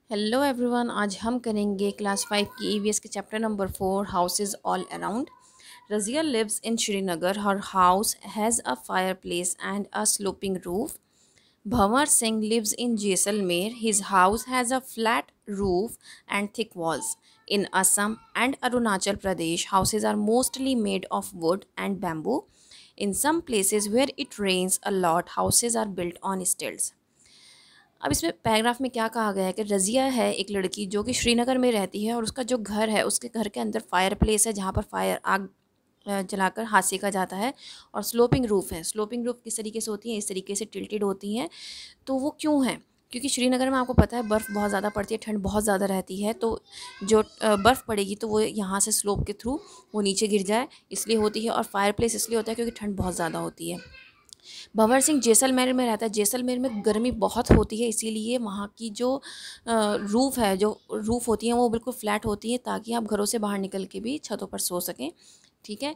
Hello everyone, आज हम करेंगे क्लास 5 की ईवीएस के chapter number 4 houses all around. Razia lives in Srinagar. हर house has a fireplace and a sloping roof. Bhanwar Singh lives in Jaisalmer. His house has a flat roof and thick walls. In Assam and Arunachal Pradesh, houses are mostly made of wood and bamboo. In some places where it rains a lot, houses are built on stilts. अब इसमें paragraph में क्या कहा गया है कि रज़िया है एक लड़की जो कि श्रीनगर में रहती है और उसका जो घर है उसके घर के अंदर फायर प्लेस है जहाँ पर फायर आग जलाकर हाथ सेका जाता है। और स्लोपिंग रूफ़ है। स्लोपिंग रूफ़ किस तरीके से होती हैं? इस तरीके से टिल्टेड होती हैं। तो वो क्यों है? क्योंकि श्रीनगर में आपको पता है बर्फ़ बहुत ज़्यादा पड़ती है, ठंड बहुत ज़्यादा रहती है। तो जो बर्फ़ पड़ेगी तो वो यहाँ से स्लोप के थ्रू वो नीचे गिर जाए, इसलिए होती है। और फायर प्लेस इसलिए होता है क्योंकि ठंड बहुत ज़्यादा होती है। भंवर सिंह जैसलमेर में रहता है। जैसलमेर में गर्मी बहुत होती है, इसीलिए वहाँ की जो रूफ़ है, जो रूफ़ होती हैं वो बिल्कुल फ्लैट होती है ताकि आप घरों से बाहर निकल के भी छतों पर सो सकें। ठीक है।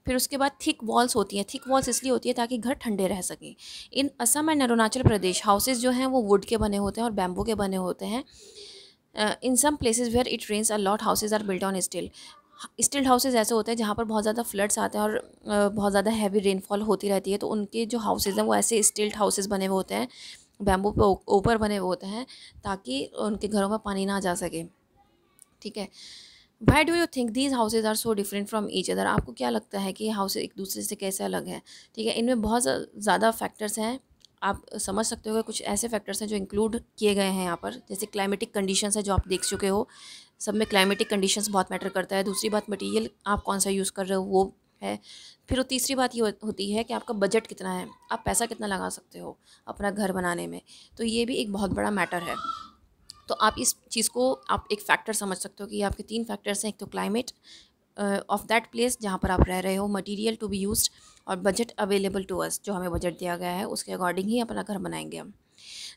फिर उसके बाद थिक वॉल्स होती हैं। थिक वॉल्स इसलिए होती है ताकि घर ठंडे रह सकें। In Assam and Arunachal Pradesh houses जो हैं वो वुड के बने होते हैं और बैम्बू के बने होते हैं। In some places where it rains a lot houses are built on stilts. Stilt houses ऐसे होते हैं जहाँ पर बहुत ज़्यादा फ्लड्स आते हैं और बहुत ज़्यादा हैवी रेनफॉल होती रहती है, तो उनके जो हाउसेज हैं वो ऐसे स्टिल्ट हाउसेज बने हुए होते हैं, बैम्बू पे ऊपर बने हुए होते हैं ताकि उनके घरों में पानी ना जा सके। ठीक है। Why do you think these houses are so different from each other? आपको क्या लगता है कि हाउसेज एक दूसरे से कैसे अलग हैं? ठीक है, इनमें बहुत ज़्यादा फैक्टर्स हैं। आप समझ सकते हो कि कुछ ऐसे फैक्टर्स हैं जो इंक्लूड किए गए हैं यहाँ पर, जैसे क्लाइमेटिक कंडीशंस है जो आप देख चुके हो। सब में क्लाइमेटिक कंडीशंस बहुत मैटर करता है। दूसरी बात, मटेरियल आप कौन सा यूज़ कर रहे हो वो है। फिर तीसरी बात ये होती है कि आपका बजट कितना है, आप पैसा कितना लगा सकते हो अपना घर बनाने में। तो ये भी एक बहुत बड़ा मैटर है। तो आप इस चीज़ को आप एक फैक्टर समझ सकते हो कि आपके तीन फैक्टर्स हैं। एक तो क्लाइमेट ऑफ दैट प्लेस जहाँ पर आप रह रहे हो, मटेरियल टू बी यूज्ड, और बजट अवेलेबल टू अस, जो हमें बजट दिया गया है उसके अकॉर्डिंग ही अपना घर बनाएंगे हम।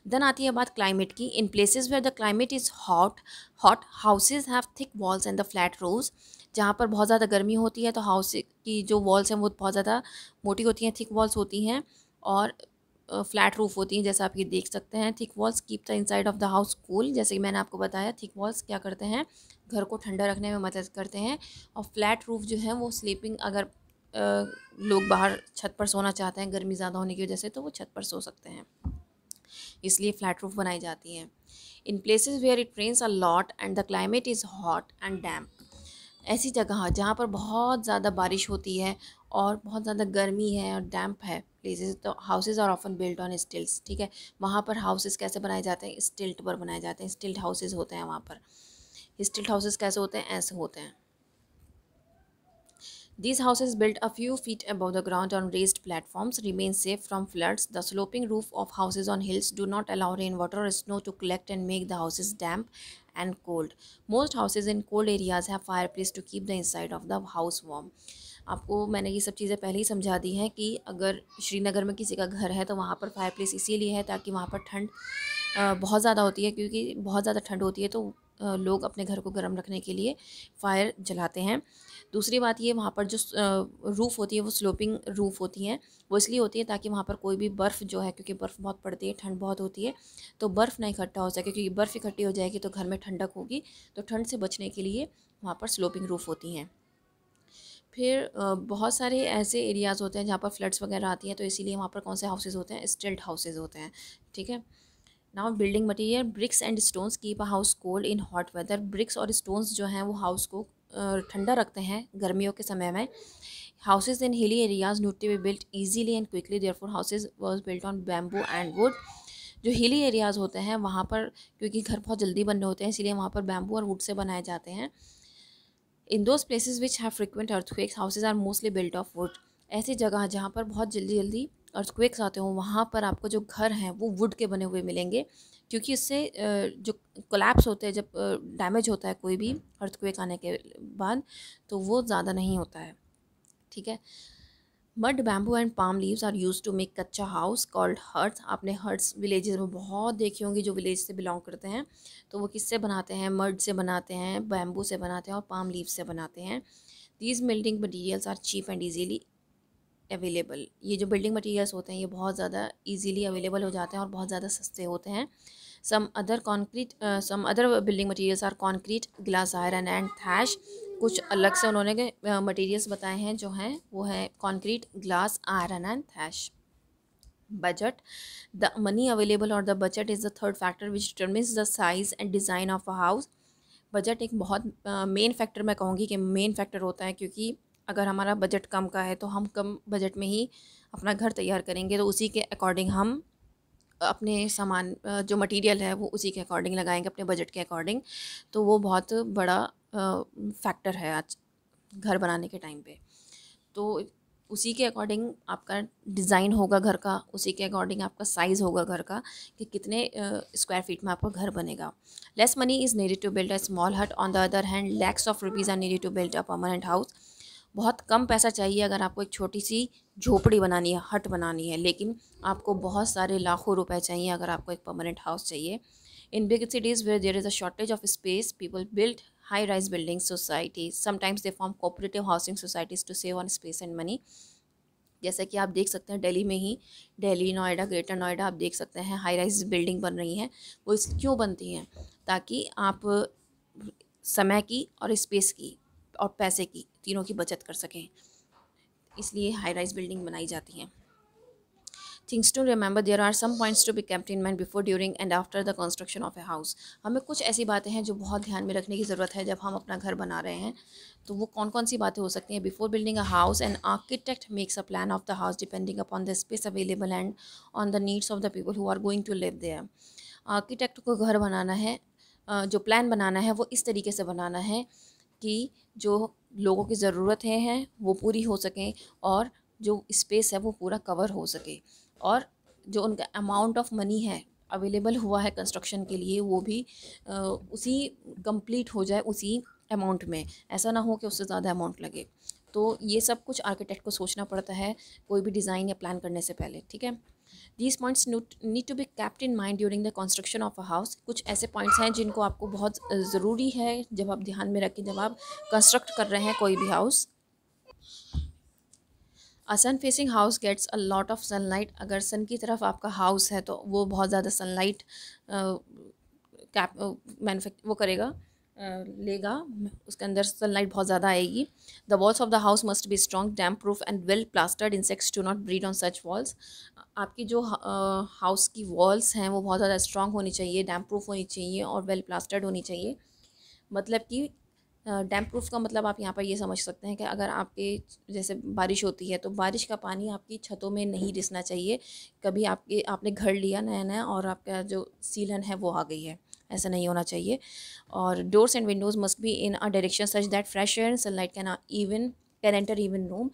देन आती है बात क्लाइमेट की। In places where the climate is hot houses have thick walls and the flat roofs. जहाँ पर बहुत ज़्यादा गर्मी होती है तो हाउस की जो वॉल्स हैं वो बहुत ज़्यादा मोटी होती हैं, थिक वॉल्स होती हैं और फ्लैट रूफ होती हैं, जैसा आप ये देख सकते हैं। Thick walls keep the inside of the house cool. जैसे कि मैंने आपको बताया, थिक वॉल्स क्या करते हैं, घर को ठंडा रखने में मदद करते हैं। और फ्लैट रूफ जो है वो स्लीपिंग, अगर लोग बाहर छत पर सोना चाहते हैं गर्मी ज़्यादा होने की वजह से, तो वो छत पर सो सकते हैं, इसलिए फ्लैट रूफ बनाई जाती हैं। In places where it rains a lot and the climate is hot and damp. ऐसी जगह जहाँ पर बहुत ज़्यादा बारिश होती है और बहुत ज़्यादा गर्मी है और डैम्प है प्लेसेस, तो houses are often built on stilts. ठीक है। वहाँ पर हाउसेज कैसे बनाए जाते हैं? स्टिल्ट पर बनाए जाते हैं। स्टिल्ट हाउसेज होते हैं वहाँ पर। स्टिल्ट हाउसेज कैसे होते हैं? ऐसे होते हैं। These houses, built a few feet above the ground on raised platforms, remain safe from floods. The sloping roof of houses on hills do not allow rainwater or snow to collect and make the houses damp and cold. Most houses in cold areas have fireplace to keep the inside of the house warm. आपको मैंने ये सब चीज़ें पहले ही समझा दी हैं कि अगर श्रीनगर में किसी का घर है तो वहाँ पर फायरप्लेस इसीलिए है ताकि वहाँ पर ठंड बहुत ज़्यादा होती है, क्योंकि बहुत ज़्यादा ठंड होती है तो लोग अपने घर को गर्म रखने के लिए फायर जलाते हैं। दूसरी बात ये, वहाँ पर जो रूफ़ होती है वो स्लोपिंग रूफ़ होती हैं। वो इसलिए होती है ताकि वहाँ पर कोई भी बर्फ़ जो है, क्योंकि बर्फ़ बहुत पड़ती है, ठंड बहुत होती है, तो बर्फ़ ना इकट्ठा हो सके, क्योंकि बर्फ़ इकट्ठी हो जाएगी तो घर में ठंडक होगी। तो ठंड से बचने के लिए वहाँ पर स्लोपिंग रूफ़ होती हैं। फिर बहुत सारे ऐसे एरियाज़ होते हैं जहाँ पर फ्लड्स वगैरह आती हैं, तो इसीलिए वहाँ पर कौन से हाउसेज़ होते हैं? स्टिल्ट हाउसेज़ होते हैं। ठीक है। Now building material, bricks and stones keep a house cold in hot weather. Bricks और स्टोन्स जो हैं वो हाउस को ठंडा रखते हैं गर्मियों के समय में। Houses in hilly areas need to be built easily and quickly, therefore houses was built on bamboo and wood. जो हिली एरियाज़ होते हैं वहाँ पर क्योंकि घर बहुत जल्दी बनने होते हैं, इसीलिए वहाँ पर बैम्बू और वुड से बनाए जाते हैं। In those places which have frequent earthquakes houses are mostly built of wood. ऐसी जगह जहाँ पर बहुत जल्दी जल्दी अर्थक्वेक्स आते हों वहाँ पर आपको जो घर हैं वो वुड के बने हुए मिलेंगे, क्योंकि इससे जो कोलैप्स होते हैं, जब डैमेज होता है कोई भी अर्थक्वेक आने के बाद, तो वो ज़्यादा नहीं होता है। ठीक है। Mud bamboo and palm leaves are use to make kutcha house called huts. आपने हर्ट्स विलेजेस में बहुत देखी होंगी जो विलेज से बिलोंग करते हैं, तो वो किससे बनाते हैं? मड से बनाते हैं, बैम्बू से बनाते हैं और पाम लीव्स से बनाते हैं। These building materials are cheap and easily available. ये जो बिल्डिंग मटेरियल्स होते हैं ये बहुत ज़्यादा इजीली अवेलेबल हो जाते हैं और बहुत ज़्यादा सस्ते होते हैं। Some other building materials are concrete, glass, iron and thatch. कुछ अलग से उन्होंने मटेरियल्स बताए हैं जो हैं वो हैं concrete, glass, iron and thatch. Budget. The money available or the budget is the third factor which determines the size and design of a house. Budget एक बहुत मेन फैक्टर, मैं कहूँगी कि मेन फैक्टर होता है, क्योंकि अगर हमारा बजट कम का है तो हम कम बजट में ही अपना घर तैयार करेंगे, तो उसी के अकॉर्डिंग हम अपने सामान जो मटेरियल है वो उसी के अकॉर्डिंग लगाएंगे, अपने बजट के अकॉर्डिंग। तो वो बहुत बड़ा फैक्टर है आज घर बनाने के टाइम पे। तो उसी के अकॉर्डिंग आपका डिज़ाइन होगा घर का, उसी के अकॉर्डिंग आपका साइज़ होगा घर का कि कितने स्क्वायर फीट में आपका घर बनेगा। Less money is needed to build a small hut, on the other hand lakhs of rupees are needed to build a permanent house. बहुत कम पैसा चाहिए अगर आपको एक छोटी सी झोपड़ी बनानी है, हट बनानी है, लेकिन आपको बहुत सारे लाखों रुपए चाहिए अगर आपको एक परमानेंट हाउस चाहिए। In big cities where there is a shortage of space, people build high-rise buildings societies. Sometimes they form cooperative housing societies to save on space and money. जैसा कि आप देख सकते हैं दिल्ली में ही, दिल्ली, नोएडा, ग्रेटर नोएडा, आप देख सकते हैं हाई राइज बिल्डिंग बन रही हैं। वो इस क्यों बनती हैं? ताकि आप समय की और स्पेस की और पैसे की, तीनों की बचत कर सकें, इसलिए हाई राइज बिल्डिंग बनाई जाती हैं। Things to remember, there are some points to be kept in mind before, during and after the construction of a house. हमें कुछ ऐसी बातें हैं जो बहुत ध्यान में रखने की ज़रूरत है जब हम अपना घर बना रहे हैं। तो वो कौन कौन सी बातें हो सकती हैं? Before building a house an architect makes a plan of the house depending upon the space available and on the needs of the people who are going to live there. Architect को घर बनाना है, जो plan बनाना है वो इस तरीके से बनाना है कि जो लोगों की ज़रूरतें हैं वो पूरी हो सकें और जो स्पेस है वो पूरा कवर हो सके, और जो उनका अमाउंट ऑफ मनी है अवेलेबल हुआ है कंस्ट्रक्शन के लिए वो भी उसी कंप्लीट हो जाए उसी अमाउंट में, ऐसा ना हो कि उससे ज़्यादा अमाउंट लगे। तो ये सब कुछ आर्किटेक्ट को सोचना पड़ता है कोई भी डिज़ाइन या प्लान करने से पहले, ठीक है। These points need to be kept in mind during the construction of a house. कुछ ऐसे पॉइंट्स हैं जिनको आपको बहुत ज़रूरी है जब आप ध्यान में रखें जब आप कंस्ट्रक्ट कर रहे हैं कोई भी house. A sun facing house gets a lot of sunlight. अगर सन की तरफ आपका हाउस है तो वो बहुत ज़्यादा सनलाइट मैनुफैक्चर वो करेगा, लेगा, उसके अंदर सनलाइट बहुत ज़्यादा आएगी। The walls of the house must be strong, damp proof and well plastered. Insects do not breed on such walls. आपकी जो हाउस की वॉल्स हैं वो बहुत ज़्यादा स्ट्रॉन्ग होनी चाहिए, डैम्प प्रूफ होनी चाहिए और वेल प्लास्टर्ड होनी चाहिए। मतलब कि डैम्प प्रूफ का मतलब आप यहाँ पर ये समझ सकते हैं कि अगर आपके जैसे बारिश होती है तो बारिश का पानी आपकी छतों में नहीं रिसना चाहिए। कभी आपने घर लिया नया नया और आपका जो सीलन है वो आ गई है, ऐसा नहीं होना चाहिए। और doors and Windows must be in a direction such that fresh air and sunlight can enter even room.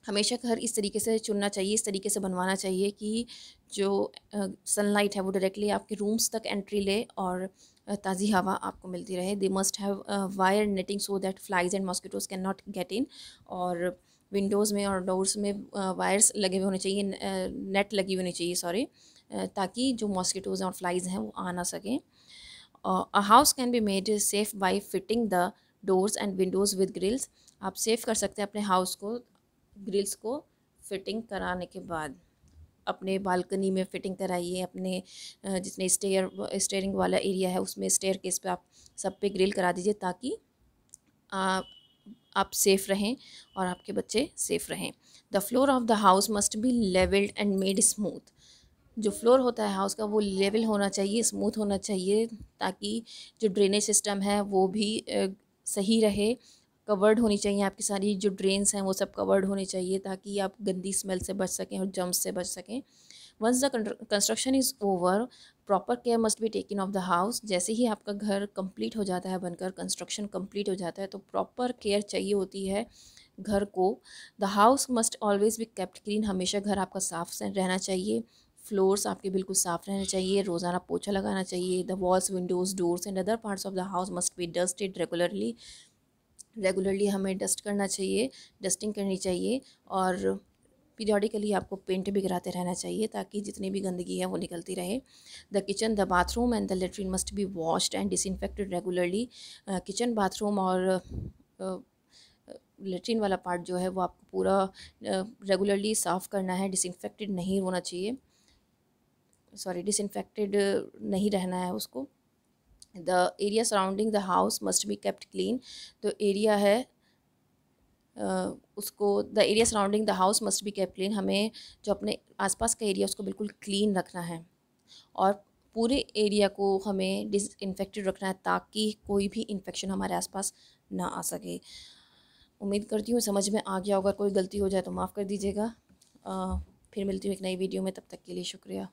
हमेशा घर इस तरीके से चुनना चाहिए, इस तरीके से बनवाना चाहिए कि जो सनलाइट है वो डायरेक्टली आपके रूम्स तक एंट्री ले और ताज़ी हवा आपको मिलती रहे। They must have wire netting so that flies and mosquitoes can not get in. और विंडोज़ में और डोर्स में वायर्स लगे हुए होने चाहिए, नेट लगी होनी चाहिए, सॉरी, ताकि जो मॉस्किटोज़ हैं और फ्लाइज हैं वो आ ना सकें। A house can be made safe by fitting the doors and windows with grills. आप सेफ़ कर सकते हैं अपने हाउस को ग्रिल्स को फिटिंग कराने के बाद। अपने बालकनी में फ़िटिंग कराइए, अपने जितने स्टेयरिंग वाला एरिया है उसमें स्टेयर केस पे आप सब पे ग्रिल करा दीजिए ताकि आ, आप सेफ़ रहें और आपके बच्चे सेफ़ रहें। The floor of the house must be levelled and made smooth. जो फ्लोर होता है हाउस का वो लेवल होना चाहिए, स्मूथ होना चाहिए, ताकि जो ड्रेनेज सिस्टम है वो भी सही रहे। कवर्ड होनी चाहिए, आपकी सारी जो ड्रेन्स हैं वो सब कवर्ड होनी चाहिए ताकि आप गंदी स्मेल से बच सकें और जम्स से बच सकें। Once the construction is over, proper care must be taken of the house. जैसे ही आपका घर कंप्लीट हो जाता है बनकर, कंस्ट्रक्शन कंप्लीट हो जाता है, तो प्रॉपर केयर चाहिए होती है घर को। The house must always be kept clean. हमेशा घर आपका साफ रहना चाहिए। फ्लोर्स आपके बिल्कुल साफ़ रहने चाहिए, रोज़ाना पोछा लगाना चाहिए। The walls, Windows, doors and other parts of the house must B dusted regularly हमें डस्ट करना चाहिए, डस्टिंग करनी चाहिए। और पीरियडिकली आपको पेंट भी कराते रहना चाहिए ताकि जितनी भी गंदगी है वो निकलती रहे। The kitchen, the bathroom and the latrine must be washed and disinfected regularly. Kitchen, bathroom और लेट्रिन वाला पार्ट जो है वो आपको पूरा रेगुलरली साफ़ करना है, डिसइंफेक्टेड नहीं होना चाहिए, सॉरी डिसइंफेक्टेड नहीं रहना है उसको। The area surrounding the house must be kept clean, तो एरिया है उसको the area surrounding the house must be kept clean, हमें जो अपने आसपास का एरिया उसको बिल्कुल क्लीन रखना है और पूरे एरिया को हमें डिसइंफेक्टेड रखना है ताकि कोई भी इन्फेक्शन हमारे आसपास ना आ सके। उम्मीद करती हूँ समझ में आ गया होगा, कोई गलती हो जाए तो माफ़ कर दीजिएगा। फिर मिलती हूँ एक नई वीडियो में, तब तक के लिए शुक्रिया।